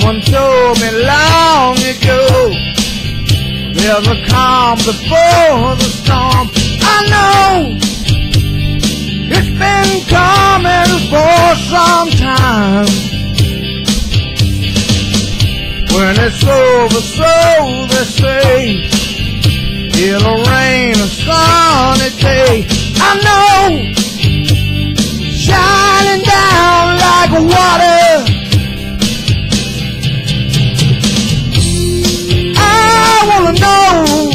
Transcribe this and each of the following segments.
Someone told me long ago, there's a calm before the storm. I know it's been coming for some time. When it's over, so they say, it'll rain a sunny day. I know, shining down like water. I wanna know,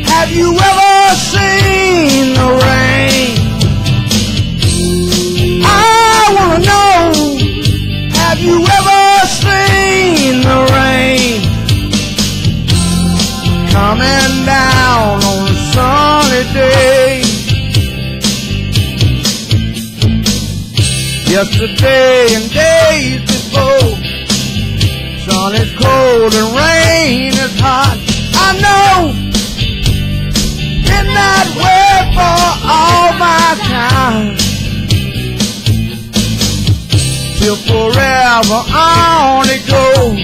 have you ever seen the rain? I wanna know, have you ever seen the rain? Coming down on a sunny day. Yesterday and days before, sun is cold and rain is hot. I know, been that way for all my time. Till forever on it goes,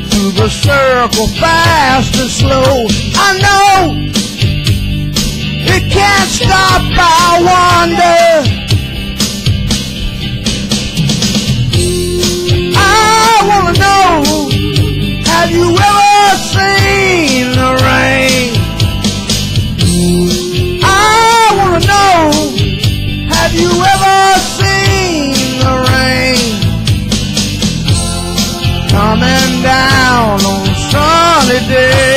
through the circle fast and slow. I know, it can't stop, I wonder. I wanna know, have you ever seen the rain? I wanna know, have you ever seen the rain? Coming down on a sunny day.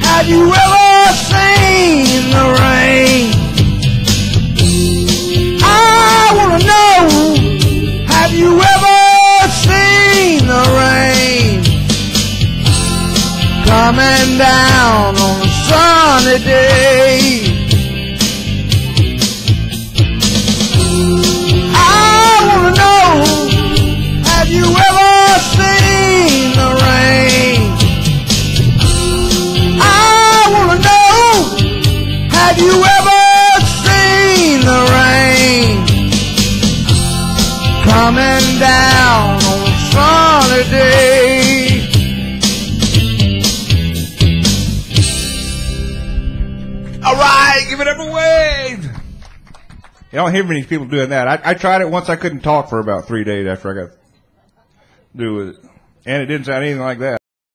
Have you ever seen the rain? I wanna know, have you ever seen the rain? Coming down on a sunny day. I wanna know, have you ever seen the rain? Have you ever seen the rain? Coming down on a sunny day. All right, give it up a wave. You don't hear many people doing that. I tried it once. I couldn't talk for about 3 days after I got through with it. And it didn't sound anything like that.